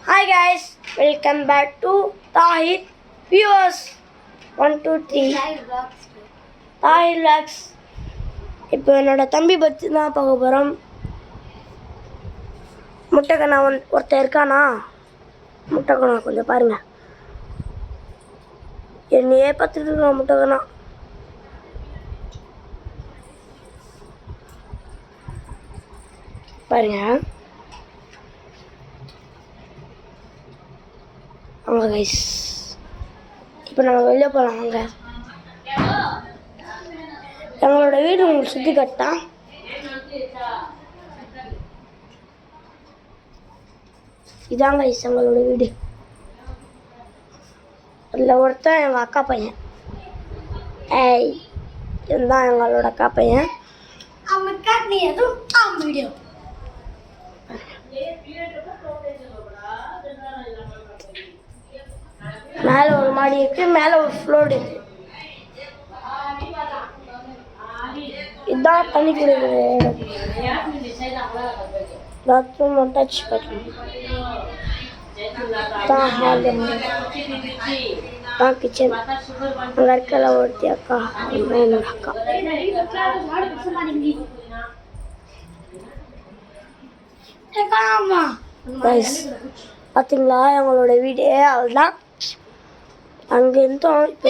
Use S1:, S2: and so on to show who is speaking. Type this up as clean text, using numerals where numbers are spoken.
S1: Hi guys, welcome back to Tahir Viewers 1 2 3 Tahir Vlogs. இப்போ என்னோட தம்பி பற்றி தான் பார்க்க போகிறோம். முட்டைக்கண்ணா ஒருத்தர் இருக்கானா, முட்டைக்கண்ணா கொஞ்சம் பாருங்கள், என்னையே பார்த்துட்டு இருக்கான் முட்டைக்கண்ணா. பாருங்க வாங்க கைஸ், இப்போ நம்ம வெளியே போகலாம். வாங்க, எங்களோட வீடு உங்களுக்கு சுற்றி கட்டா. இதாங்க கைஸ் எங்களோட வீடு. அதில் ஒருத்தன் எங்கள் அக்கா பையன். ஏய், இதுதான் எங்களோட அக்கா பையன். வீடியோ மேலே ஒரு மாடி இருக்கு, மேலே ஒரு ஃப்ளோர் இருக்கு. இதுதான் தண்ணி குடிக்கிற இடம். பாத்ரூம் அட்டாச் பாத்ரூம் தான், ஹால் தான், கிச்சன். அங்கே இருக்கல ஒருத்தி அக்கா, என்னோட அக்கா. பார்த்தீங்களா எங்களோட வீடே அவள்தான். அங்கே இருந்தோம், இப்போ